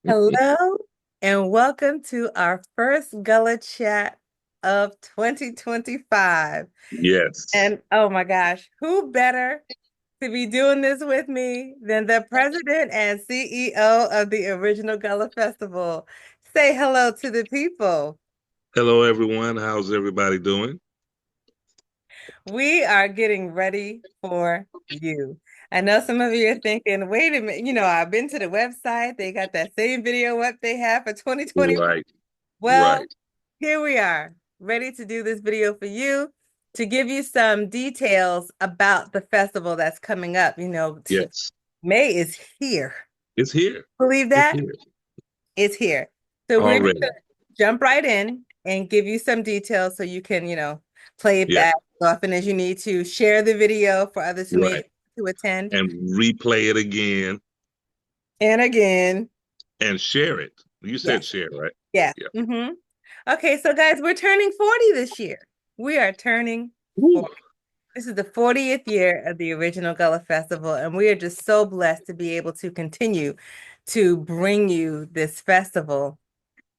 Hello and welcome to our first Gullah chat of 2025. Yes. And oh my gosh, who better to be doing this with me than the president and CEO of the original Gullah Festival? Say hello to the people. Hello, everyone. How's everybody doing? We are getting ready for you. I know some of you are thinking, wait a minute, I've been to the website. They got that same video up they have for 2020. Right, Well, right. here we are, ready to do this video for you to give you some details about the festival that's coming up. Yes. May is here. It's here. Believe It's that? here It's here. So we're just already. gonna jump right in and give you some details so you can, play it Yeah, back as often as you need to. Share the video for others who may right. to attend. And replay it again And again, and share it. You said yes, share, right? yeah. Yeah. Okay, so guys, we're turning 40 this year. We are turning Woo. 40. This is the 40th year of the original Gullah Festival, and we are just so blessed to be able to continue to bring you this festival.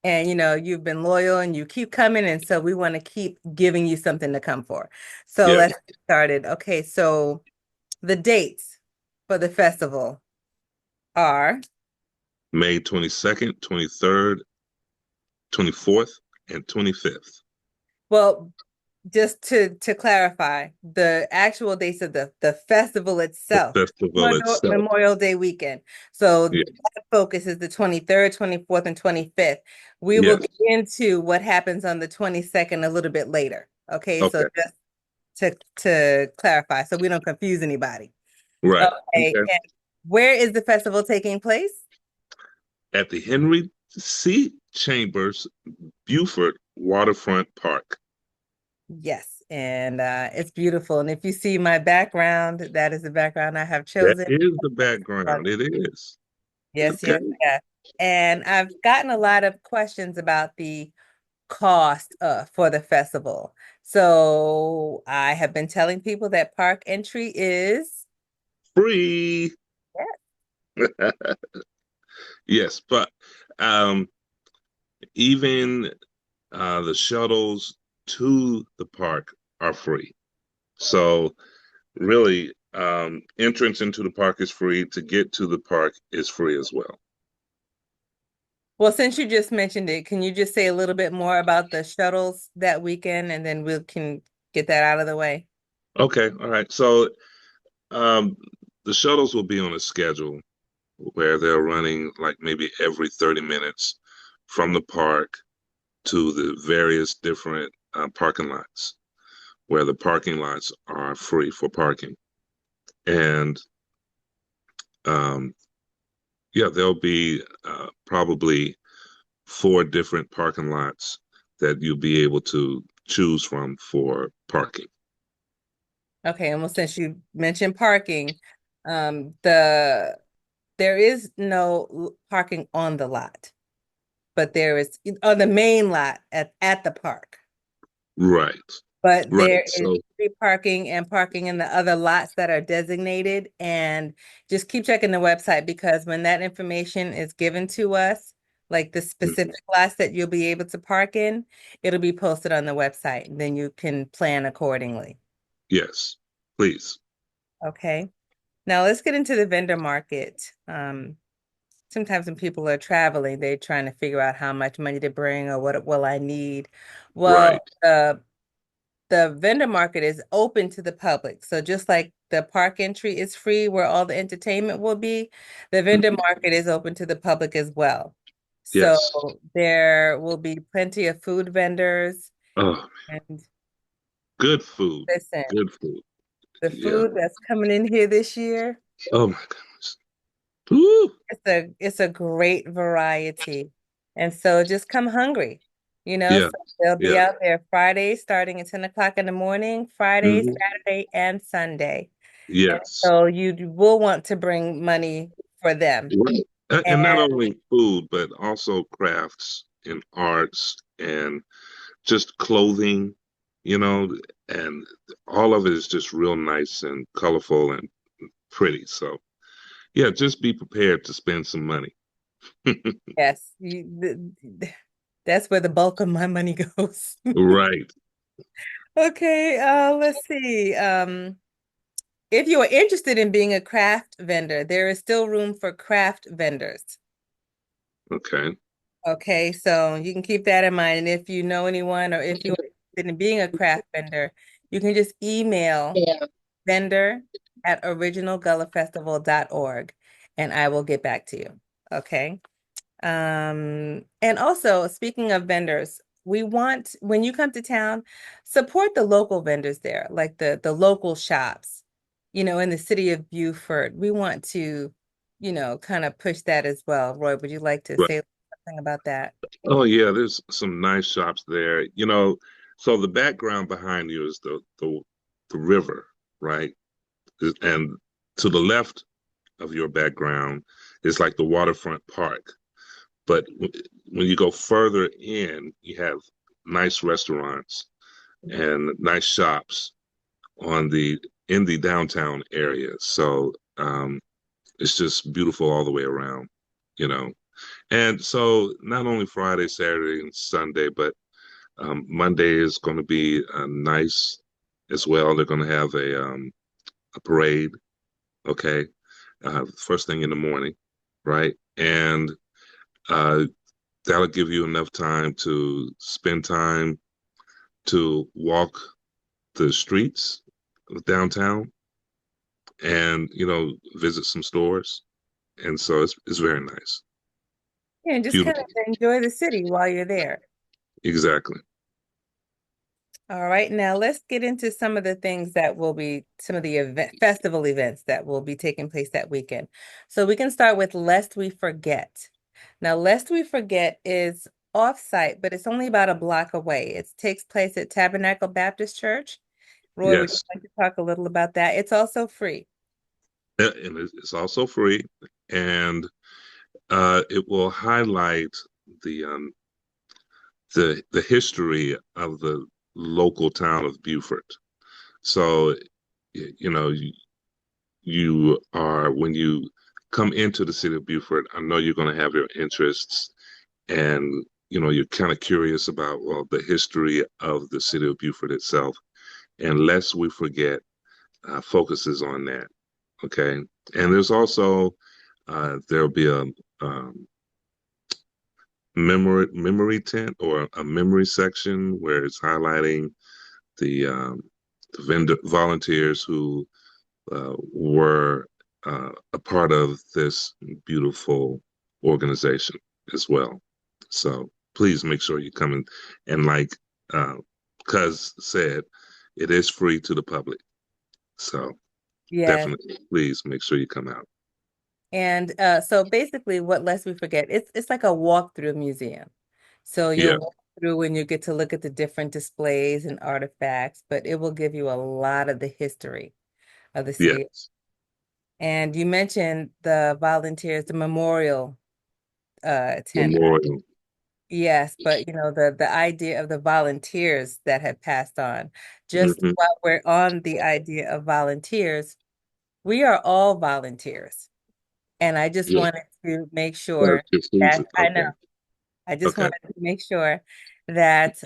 And you've been loyal and you keep coming, and so we want to keep giving you something to come for. So Yeah. let's get started. Okay, so the dates for the festival are, May 22nd, 23rd, 24th, and 25th. well, just to clarify, the actual dates of the festival The itself, festival Memorial itself. Memorial Day weekend. So Yeah. that focus is the 23rd, 24th, and 25th. We will Yes. get into what happens on the 22nd a little bit later. Okay, so Okay. just to clarify, so we don't confuse anybody. Right. Okay, Okay. and where is the festival taking place? At the Henry C. Chambers Buford Waterfront Park. Yes, and it's beautiful. And if you see my background, that is the background I have That chosen. is the background. It is. Yes, Okay. yes, yes. And I've gotten a lot of questions about the cost for the festival. So I have been telling people that park entry is, Free. Yes, but um, even the shuttles to the park are free. So really, entrance into the park is free. To get to the park is free as well. well, since you just mentioned it, can you just say a little bit more about the shuttles that weekend and then we can get that out of the way? Okay, all right. So um, the shuttles will be on a schedule where they're running like maybe every 30 minutes from the park to the various different parking lots, where the parking lots are free for parking. And um, yeah, there'll be probably four different parking lots that you'll be able to choose from for parking. Okay, and well, since you mentioned parking, the there is no parking on the lot, but there is on the main lot at the park. Right, But there right. is So, free parking and parking in the other lots that are designated. And just keep checking the website because when that information is given to us, like the mhm, specific lots that you'll be able to park in, it'll be posted on the website. And then you can plan accordingly. yes, please. Okay. Now let's get into the vendor market. Sometimes when people are traveling, they're trying to figure out how much money to bring or what will I need. Well, Right. the vendor market is open to the public. So just like the park entry is free where all the entertainment will be, the vendor Mhm. market is open to the public as well. So Yes. there will be plenty of food vendors. Oh, And good food. listen, Good food. the Yeah. food that's coming in here this year, Oh my goodness. Woo. it's a great variety. And so just come hungry. Yeah. So they'll be Yeah. out there Friday starting at 10 o'clock in the morning, Friday, Hmm. Saturday, and Sunday. And Yes. so you will want to bring money for them. Right. And not And only food, but also crafts and arts and just clothing, you know, and all of it is just real nice and colorful and pretty. So, yeah, just be prepared to spend some money. Yes, that's where the bulk of my money goes. Right. Okay, let's see. If you are interested in being a craft vendor, there is still room for craft vendors. Okay. Okay, so you can keep that in mind. And if you know anyone or if you're interested in being a craft vendor, you can just email Yeah. vendor@originalgullafestival.org and I will get back to you. Okay. And also speaking of vendors, we want when you come to town, support the local vendors there, like the local shops, in the city of Buford. We want to, kind of push that as well. Roy, would you like to Right. say something about that? Oh yeah, there's some nice shops there. So the background behind you is the river, right? And to the left of your background is like the waterfront park. But when you go further in, you have nice restaurants and nice shops on the in the downtown area. So it's just beautiful all the way around, you know. And so not only Friday, Saturday, and Sunday, but Monday is going to be nice as well. They're going to have a parade, okay, first thing in the morning, right? And uh, that'll give you enough time to spend time to walk the streets of downtown and visit some stores. And so it's very nice, Yeah, and just kind of beautiful. enjoy the city while you're there. Exactly. All right, now let's get into some of the things that will be some of the festival events that will be taking place that weekend. So we can start with Lest We Forget. Now, Lest We Forget is off-site, but it's only about a block away. It takes place at Tabernacle Baptist Church. Roy, would you Yes. like to talk a little about that? It's also free. And it's also free, and it will highlight the um, the history of the local town of Buford. So, you are when you come into the city of Buford, I know you're going to have your interests, and you're kind of curious about well the history of the city of Buford itself. And lest we forget, focuses on that. Okay, and there's also there'll be a um, memory tent or a memory section where it's highlighting the vendor volunteers who were a part of this beautiful organization as well. So please make sure you come in and like uh, Cuz said, it is free to the public. So Yes. definitely, please make sure you come out. And so basically what Lest We Forget, it's like a walk-through museum. So Yeah. you'll walk through and you get to look at the different displays and artifacts, but it will give you a lot of the history of the city. Yes. And you mentioned the volunteers, the memorial tent. Memorial. Yes, but the idea of the volunteers that have passed on. Just Hmm. while we're on the idea of volunteers, we are all volunteers. And I just Yeah. wanted to make sure that Diffusion. I know. Okay. I just Okay. wanted to make sure that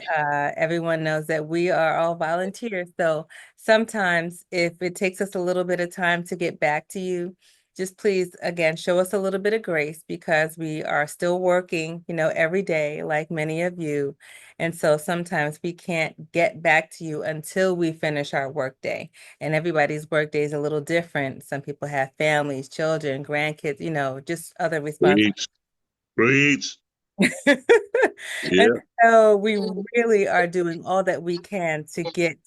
everyone knows that we are all volunteers. So sometimes, if it takes us a little bit of time to get back to you, just please, again, show us a little bit of grace because we are still working, every day, like many of you. And so sometimes we can't get back to you until we finish our workday. And everybody's workday is a little different. Some people have families, children, grandkids, just other responsibilities. Preach. Preach. And Yeah. so we really are doing all that we can to get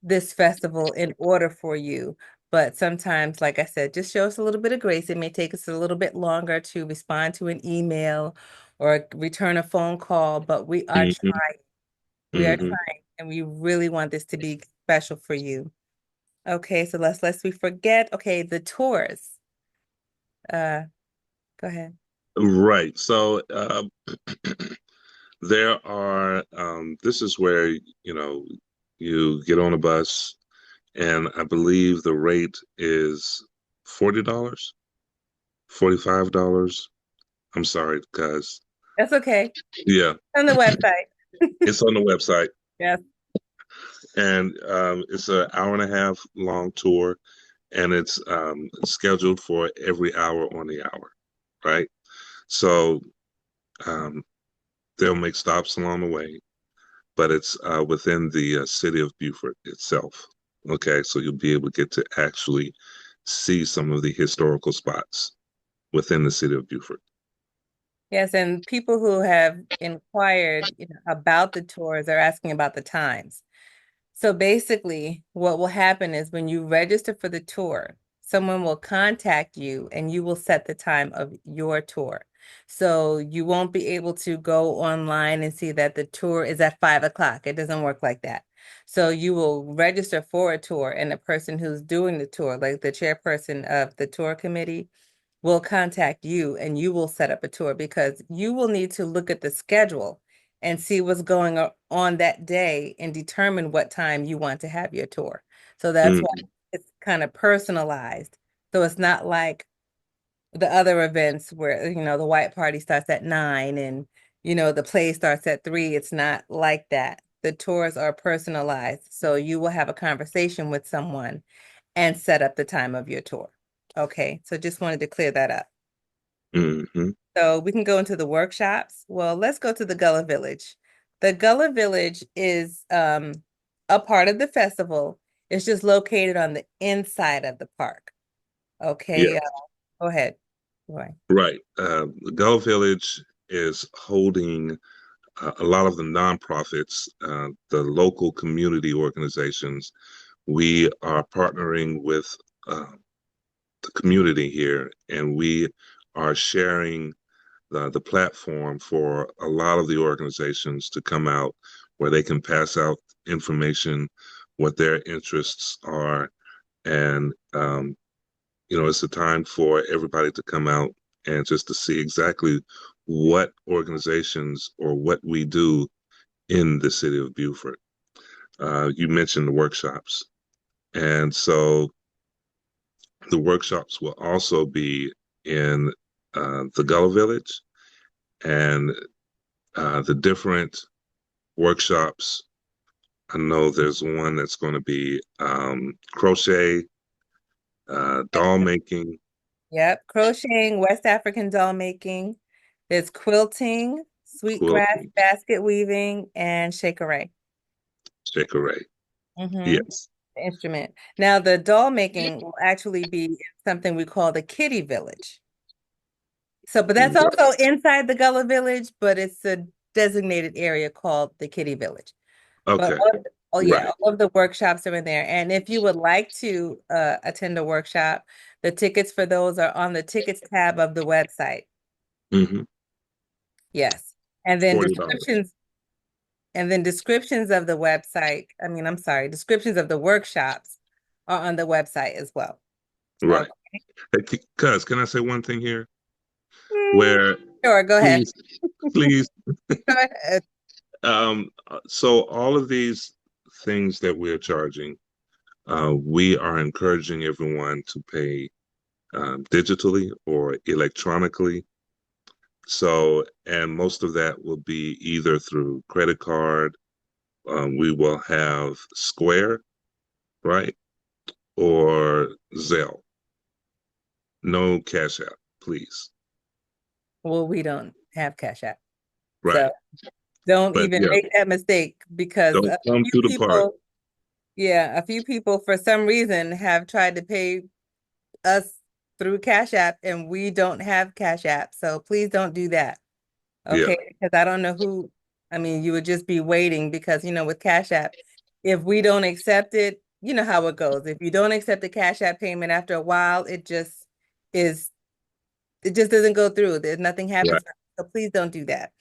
this festival in order for you. But sometimes, like I said, just show us a little bit of grace. It may take us a little bit longer to respond to an email or return a phone call, but we are Hmm. trying. We are Hmm. trying, and we really want this to be special for you. Okay, so lest we forget. Okay, the tours. Uh, Go ahead. Right. So there are, this is where, you get on a bus, and I believe the rate is $40, $45. I'm sorry, guys. That's okay. Yeah, On the website. it's on the website, Yes. and it's an hour and a half long tour, and it's scheduled for every hour on the hour, right? So um, they'll make stops along the way, but it's within the city of Buford itself. Okay, so you'll be able to get to actually see some of the historical spots within the city of Buford. Yes, and people who have inquired, about the tours are asking about the times. So basically, what will happen is when you register for the tour, someone will contact you and you will set the time of your tour. So you won't be able to go online and see that the tour is at 5 o'clock. It doesn't work like that. So you will register for a tour, and the person who's doing the tour, like the chairperson of the tour committee, will contact you and you will set up a tour because you will need to look at the schedule and see what's going on that day and determine what time you want to have your tour. So that's why Mm, it's kind of personalized. So it's not like the other events where, the white party starts at 9 and, the play starts at 3. It's not like that. The tours are personalized. So you will have a conversation with someone and set up the time of your tour. Okay, so just wanted to clear that up. hmm So we can go into the workshops. Well, let's go to the Gullah Village. The Gullah Village is a part of the festival. It's just located on the inside of the park. Yeah, Okay, go ahead. Right. right. The Gullah Village is holding a lot of the nonprofits, the local community organizations. We are partnering with uh, the community here, and we are sharing the platform for a lot of the organizations to come out where they can pass out information, what their interests are, and it's a time for everybody to come out and just to see exactly what organizations or what we do in the city of Buford. You mentioned the workshops, and so the workshops will also be in the Gullah Village, and the different workshops. I know there's one that's going to be crochet, doll making, Yep. Crocheting, West African doll making. There's quilting, sweetgrass quilting, basket weaving, and shakere. chicorée. Mm-hmm. Yes. The instrument. Now, the doll making will actually be something we call the Kitty Village. So, but that's also inside the Gullah Village, but it's a designated area called the Kitty Village. But Okay. oh yeah, Right. all of the workshops are in there. And if you would like to attend a workshop, the tickets for those are on the tickets tab of the website. hmm Yes. And then $40. descriptions of the website, I mean, I'm sorry, descriptions of the workshops are on the website as well. Right. Okay. Hey, cuz, can I say one thing here? Mm, Where, sure, go ahead. please, please. Go ahead. So all of these things that we're charging, we are encouraging everyone to pay digitally or electronically. So, and most of that will be either through credit card, we will have Square, right? Or Zelle. No Cash App, please. Well, we don't have Cash App. Right. So don't But even yeah, make that mistake because don't come to the park. a few people for some reason have tried to pay us through Cash App and we don't have Cash App. So please don't do that. Yeah, Okay. Because I don't know who, I mean, you would just be waiting because, with Cash App, if we don't accept it, you know how it goes. If you don't accept the Cash App payment after a while, is, it just doesn't go through. There's nothing right. happens. So please don't do that.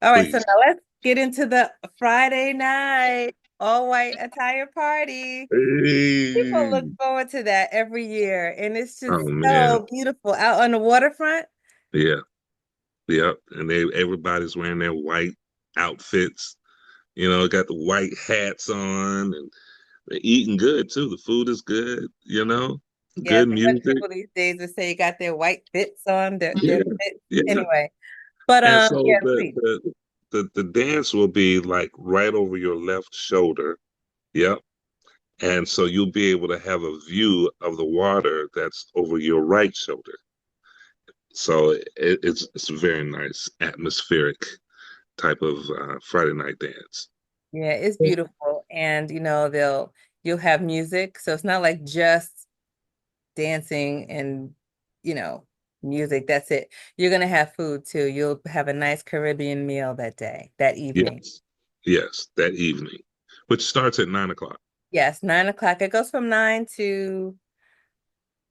All right. So Please. now let's get into the Friday night all white attire party. People look Hey. forward to that every year, and it's just Oh man. so beautiful out on the waterfront. Yeah. Yep. And everybody's wearing their white outfits, got the white hats on, and they're eating good too. The food is good, Yeah, good the young music. people these days that say got their white fits on, their Yeah. fits. Yeah. Anyway, But And so yeah, please. the dance will be like right over your left shoulder. Yep. And so you'll be able to have a view of the water that's over your right shoulder. So it's a very nice atmospheric type of Friday night dance. Yeah, it's beautiful. And you'll have music. So it's not like just dancing and, you know, music. That's it. You're gonna have food too. You'll have a nice Caribbean meal that day, that evening. Yes. Yes, that evening, which starts at 9 o'clock. Yes, 9 o'clock. It goes from 9 to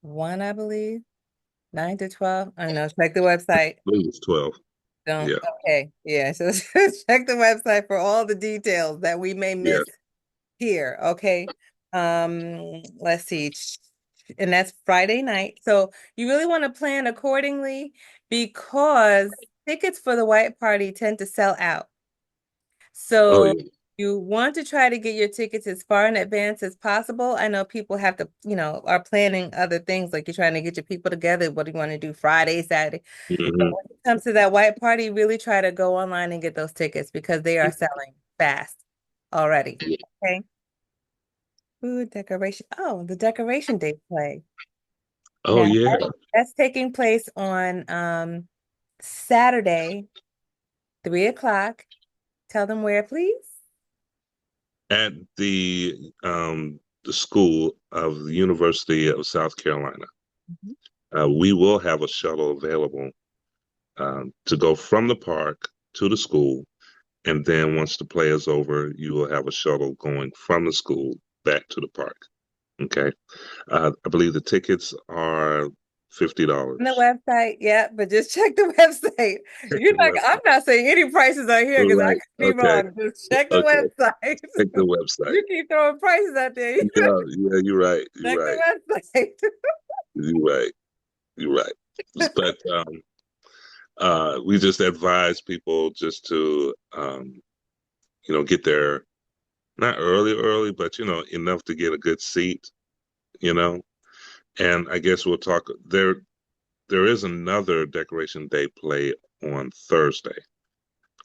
1, I believe. 9 to 12. I don't know. Check the website. I believe it's 12. Don't. Yeah. Okay. Yeah. So check the website for all the details that we may Yeah. miss here. Okay. Let's see. And that's Friday night. So you really want to plan accordingly because tickets for the white party tend to sell out. Oh, So yeah. you want to try to get your tickets as far in advance as possible. I know people have to, are planning other things, like you're trying to get your people together. What do you want to do Friday, Saturday? But Hmm. when it comes to that white party, really try to go online and get those tickets because they are selling fast already. Okay. Food decoration. Oh, the decoration day play. Oh, Now yeah. that's taking place on Saturday, 3 o'clock. Tell them where, please. At the school of the University of South Carolina. Mhm. We will have a shuttle available to go from the park to the school. And then once the play is over, you will have a shuttle going from the school back to the park. Okay. I believe the tickets are On the $50. website, yeah, but just check the website. Check the I'm website. not saying any prices are here because I Right. could be Okay. wrong. Just check the Okay. website. Check the website. You keep throwing prices out there. Yeah. Yeah. You're right. You're Check right. the website. You're right. You're right. But we just advise people just to get there not early, but enough to get a good seat, you know. And I guess we'll talk there. There is another Decoration Day play on Thursday.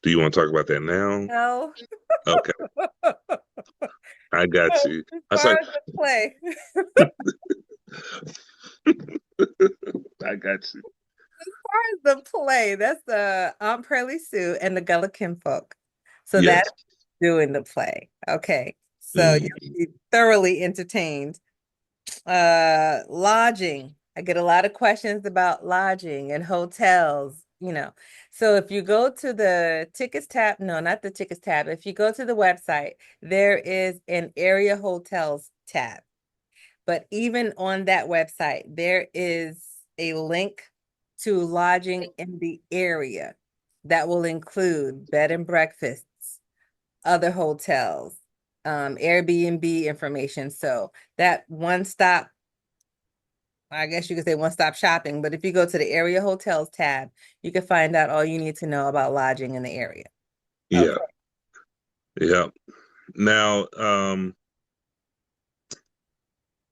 Do you want to talk about that now? No. Okay, I got you. As I far said, as the play. I got you. The play, that's the Aunt Pearlie Sue and the Gullah Folk. So that's Yes. doing the play. Okay. So Mm. you'll be thoroughly entertained. Lodging. I get a lot of questions about lodging and hotels, you know. So if you go to the tickets tab, no, not the tickets tab. If you go to the website, there is an area hotels tab. But even on that website, there is a link to lodging in the area that will include bed and breakfasts, other hotels, Airbnb information. So that one stop, I guess you could say one stop shopping, but if you go to the area hotels tab, you can find out all you need to know about lodging in the area. Okay. Yeah. Yeah. Now,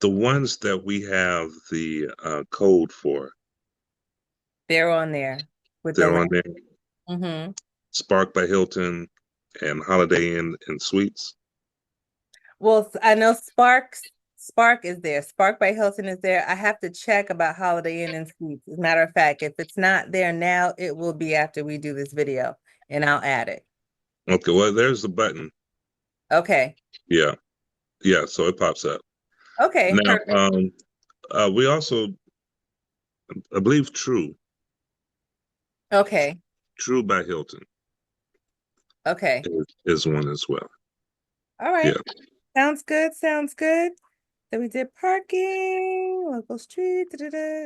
the ones that we have the code for, They're on there with the they're link. on there. Mm-hmm. Spark by Hilton and Holiday Inn and Suites. Well, I know Spark is there. Spark by Hilton is there. I have to check about Holiday Inn and Suites. As a matter of fact, if it's not there now, it will be after we do this video, and I'll add it. Okay, well, there's the button. Okay. Yeah, yeah, so it pops up. Okay, Now, perfect. we also, I believe, Okay. True by Hilton Okay. is one as well. All Yeah. right. Sounds good. Sounds good. So we did parking, local street,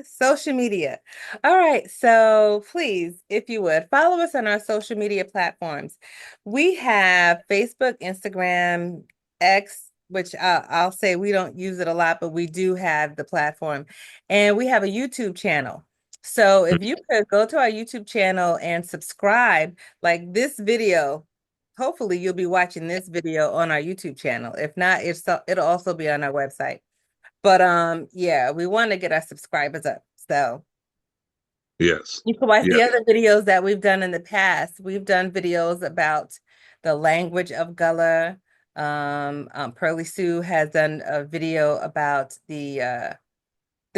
social media. All right. So please, if you would, follow us on our social media platforms. We have Facebook, Instagram, X, which I'll say we don't use it a lot, but we do have the platform. And we have a YouTube channel. So if you could go to our YouTube channel and subscribe, like this video, hopefully you'll be watching this video on our YouTube channel. If not, it'll also be on our website. But yeah, we want to get our subscribers up. So Yes. You can watch Yeah. the other videos that we've done in the past. We've done videos about the language of Gullah. Pearly Sue has done a video about the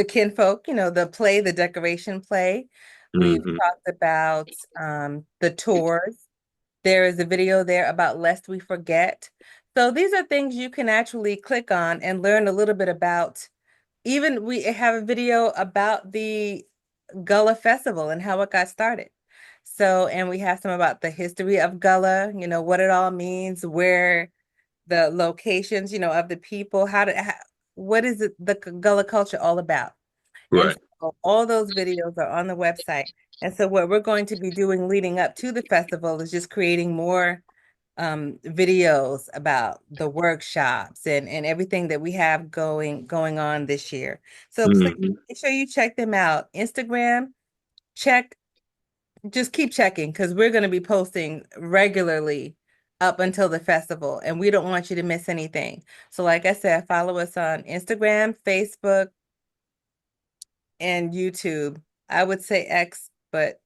kinfolk, the play, the decoration play. We've Hmm. talked about the tours. There is a video there about Lest We Forget. So these are things you can actually click on and learn a little bit about. Even we have a video about the Gullah Festival and how it got started. So, and we have some about the history of Gullah, what it all means, where the locations, of the people, what is the Gullah culture all about? And Right. so all those videos are on the website. And so what we're going to be doing leading up to the festival is just creating more videos about the workshops and everything that we have going on this year. So please Hmm. make sure you check them out. Instagram, check, just keep checking because we're going to be posting regularly up until the festival, and we don't want you to miss anything. So, like I said, follow us on Instagram, Facebook, and YouTube. I would say X, but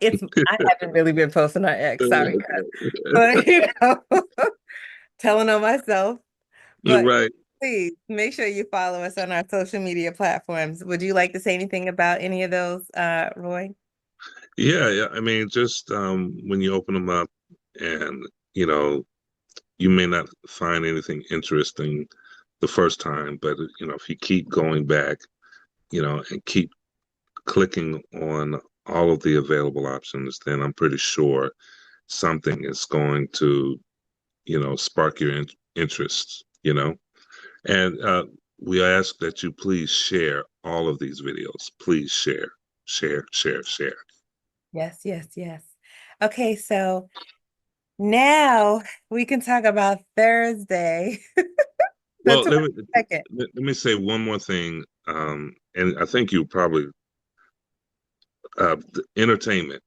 I haven't really been posting on X, sorry, but telling on myself. But Right. please make sure you follow us on our social media platforms. Would you like to say anything about any of those, Roy? Yeah, yeah. I mean, just when you open them up and, you know, you may not find anything interesting the first time, but, if you keep going back, and keep clicking on all of the available options, then I'm pretty sure something is going to, spark your interests, And we ask that you please share all of these videos. Please share, share, share, share. Yes, yes, yes. Okay, so now we can talk about Thursday, the Well, let me 22nd. let me say one more thing, and I think you probably the entertainment.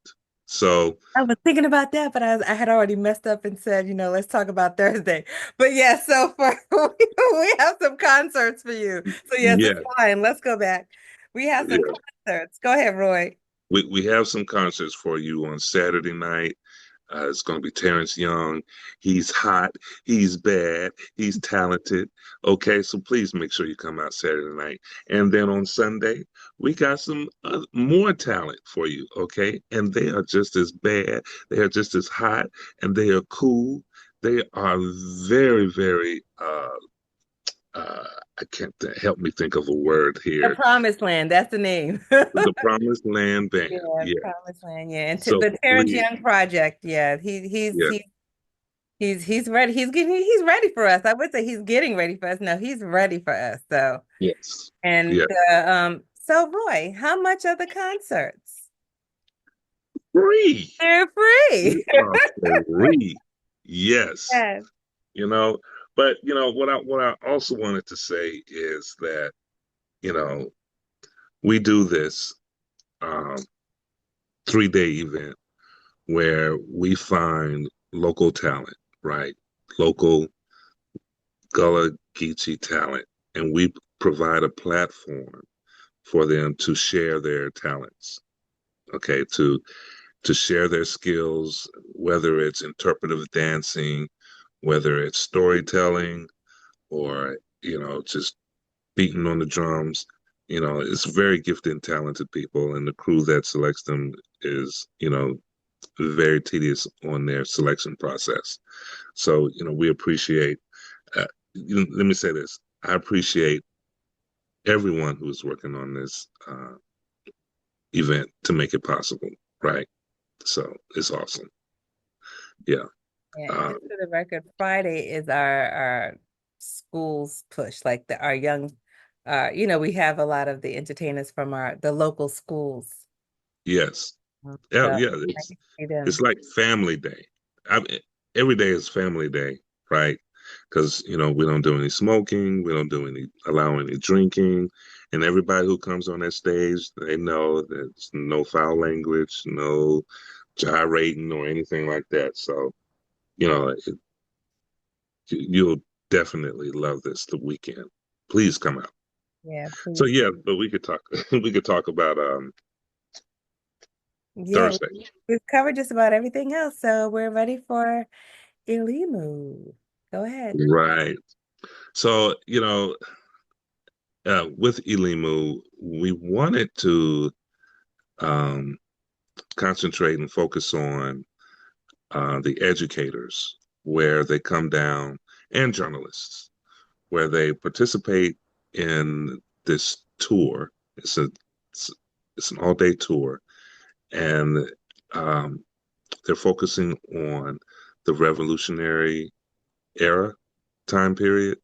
So, I was thinking about that, but I had already messed up and said, let's talk about Thursday. But yeah, so for we have some concerts for you. So yes, it's yeah, fine. Let's go back. We have some yeah, concerts. Go ahead, Roy. we have some concerts for you on Saturday night. It's going to be Terrence Young. He's hot. He's bad. He's talented. Okay, so please make sure you come out Saturday night. And then on Sunday, we got some more talent for you. Okay, and they are just as bad. They are just as hot, and they are cool. They are very, very. Uh, I can't help me think of a word The here. Promised Land, that's the name. The Promised Land Band. Yeah, Yeah. Promised Land. Yeah, and So the Terrence please, Young Project. Yeah, yeah. he's ready. He's ready for us. I would say he's getting ready for us. No, he's ready for us. So Yes. and Yeah. so Roy, how much are the concerts? Free. They're free. They are free. Yes. Yes. You know, but what I also wanted to say is that, you know, we do this um 3-day event where we find local talent, right? Local Gullah Geechee talent, and we provide a platform for them to share their talents, okay, to share their skills, whether it's interpretive dancing, whether it's storytelling, or just beating on the drums. It's very gifted and talented people, and the crew that selects them is very tedious on their selection process. So we appreciate. Let me say this: I appreciate everyone who's working on this event to make it possible. Right? So it's awesome. Yeah. Yeah, and Uh, just for the record, Friday is our schools push, like our young we have a lot of the entertainers from the local schools. yes. So Yeah. I Yeah. can see It's them. like Family Day. I mean, every day is Family Day, right? Because we don't do any smoking, we don't do any allow any drinking, and everybody who comes on that stage, they know there's no foul language, no gyrating or anything like that. So you'll definitely love this the weekend. Please come out. Yeah, So please. yeah, but we could talk we could talk about Yeah, Thursday. we've covered just about everything else, so we're ready for Elimu. Go ahead. Right. So, with Elimu, we wanted to um, concentrate and focus on the educators, where they come down, and journalists, where they participate in this tour. It's, it's an all-day tour, and um, they're focusing on the Revolutionary era time period,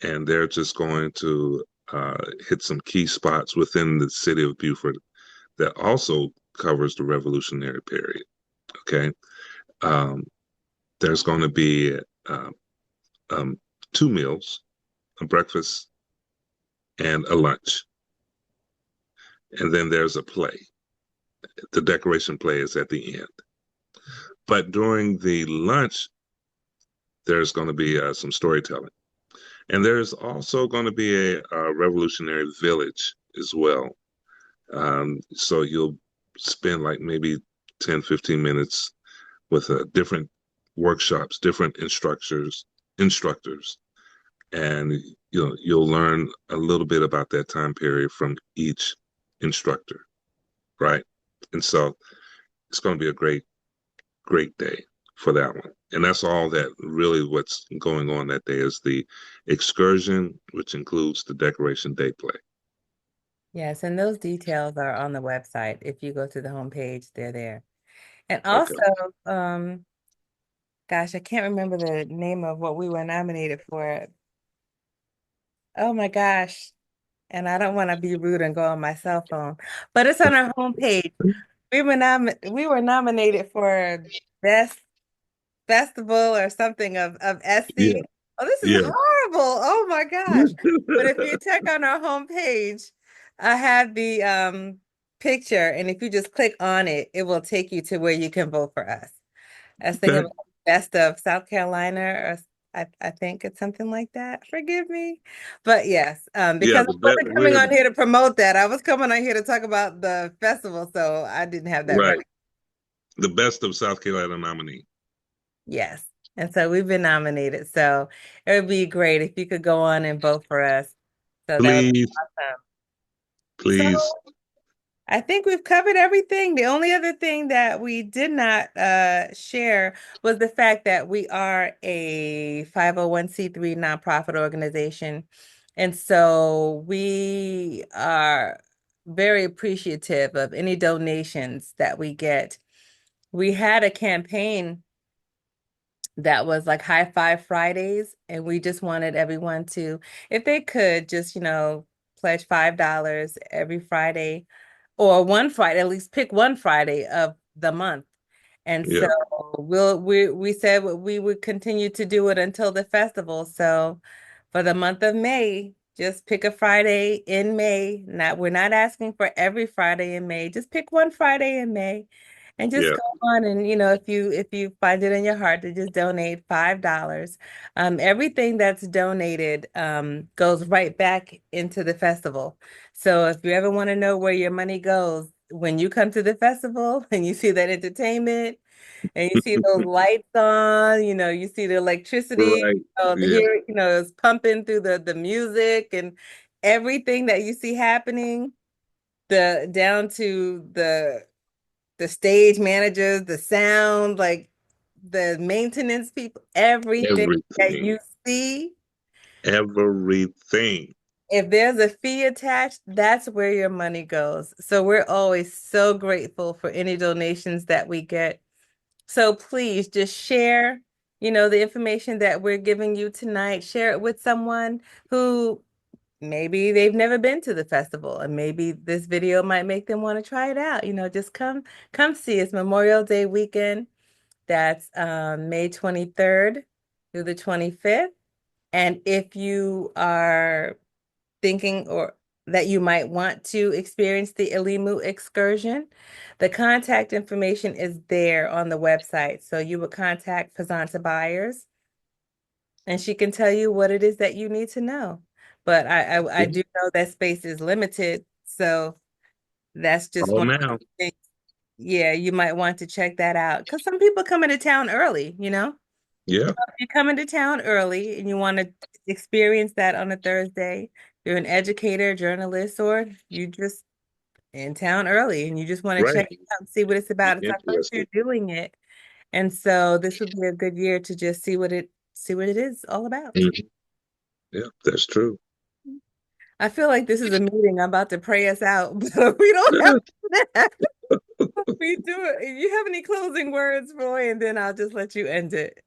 and they're just going to hit some key spots within the city of Buford that also covers the Revolutionary period. Okay, um, there's going to be uh, um, two meals, a breakfast and a lunch, and then there's a play. The decoration play is at the end, but during the lunch, there's going to be some storytelling. And there's also going to be a revolutionary village as well. So you'll spend like maybe 10, 15 minutes with different workshops, different instructors, and you'll learn a little bit about that time period from each instructor, right? And so it's going to be a great day for that one. And that's all that really what's going on that day is the excursion, which includes the decoration day play. Yes, and those details are on the website. If you go to the homepage, they're there. And also, Okay. um, gosh, I can't remember the name of what we were nominated for. Oh my gosh. And I don't want to be rude and go on my cell phone, but it's on our homepage. We were nominated for best festival or something of SC. Yeah. Oh, this is Yeah. horrible. Oh my gosh. But if you check on our homepage, I have the picture, and if you just click on it, it will take you to where you can vote for us. I was thinking Okay. about best of South Carolina, or I think it's something like that. Forgive me. But yes, Yeah. because I The best wasn't coming we're on here to promote that. I was coming on here to talk about the festival, so I didn't have that right. ready. The best of South Carolina nominee. Yes. And so we've been nominated. So it would be great if you could go on and vote for us. So that would be Please, awesome. So please. I think we've covered everything. The only other thing that we did not share was the fact that we are a 501(c)(3) nonprofit organization. And so we are very appreciative of any donations that we get. We had a campaign that was like High Five Fridays, and we just wanted everyone to, if they could, just, pledge $5 every Friday or one Friday, at least pick one Friday of the month. And so Yeah. we said we would continue to do it until the festival. So for the month of May, just pick a Friday in May. We're not asking for every Friday in May. Just pick one Friday in May and just Yeah. go on, and if you find it in your heart to just donate $5. Everything that's donated goes right back into the festival. So if you ever want to know where your money goes, when you come to the festival and you see that entertainment and you see those lights on, you see the electricity, Right. Yeah. here, it's pumping through the music and everything that you see happening, the down to the stage managers, the sound, like the maintenance people, everything that Everything. you see. Everything. If there's a fee attached, that's where your money goes. So we're always so grateful for any donations that we get. So please just share, the information that we're giving you tonight. Share it with someone who maybe they've never been to the festival, and maybe this video might make them want to try it out. Just come see us Memorial Day weekend. That's May 23rd through the 25th. And if you are thinking or that you might want to experience the Ilimu excursion, the contact information is there on the website. So you would contact Fazanta Byers, and she can tell you what it is that you need to know. but I do know that space is limited. So that's just Oh, one of now. the things. Yeah, you might want to check that out because some people come into town early, you know? Yeah, If you come into town early and you want to experience that on a Thursday, you're an educator, journalist, or you just in town early and you just want to right. check it out and see what it's Be about. It's our first year interested. doing it. And so this would be a good year to just see what it is all about. Mhm. Yeah, that's true. I feel like this is a meeting. I'm about to pray us out, but we don't have that. We do it. If you have any closing words, Roy, and then I'll just let you end it.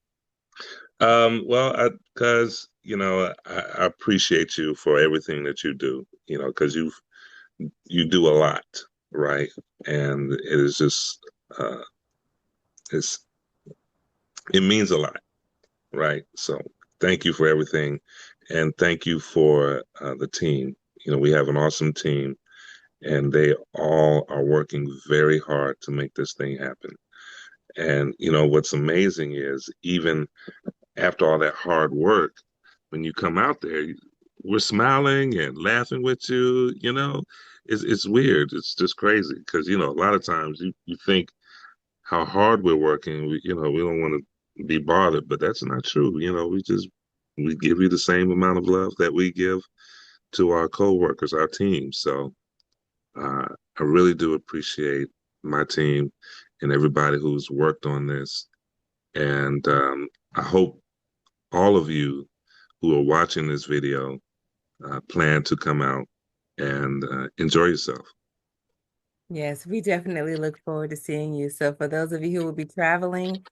Well, because I appreciate you for everything that you do. Because you do a lot, right? And it is just uh, it's it means a lot, right? So thank you for everything, and thank you for the team. We have an awesome team, and they all are working very hard to make this thing happen. And what's amazing is even after all that hard work, when you come out there, we're smiling and laughing with you. It's weird. It's just crazy because a lot of times you think how hard we're working. We don't want to be bothered, but that's not true. We give you the same amount of love that we give to our coworkers, our team. So uh, I really do appreciate my team and everybody who's worked on this. And I hope all of you who are watching this video plan to come out and enjoy yourself. Yes, we definitely look forward to seeing you. So for those of you who will be traveling,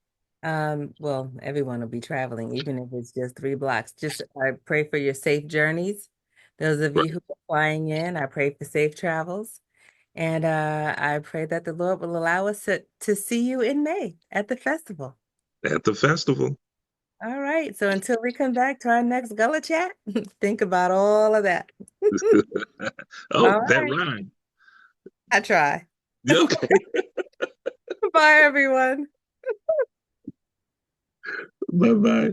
well, everyone will be traveling, even if it's just 3 blocks. Just I pray for your safe journeys. Those of you Right. who are flying in, I pray for safe travels. And I pray that the Lord will allow us to see you in May at the festival. At the festival. All right. So until we come back to our next Gullah chat, think about all of that. Oh, All that right. rhyme. I try. Yeah, okay. Bye, everyone. Bye bye.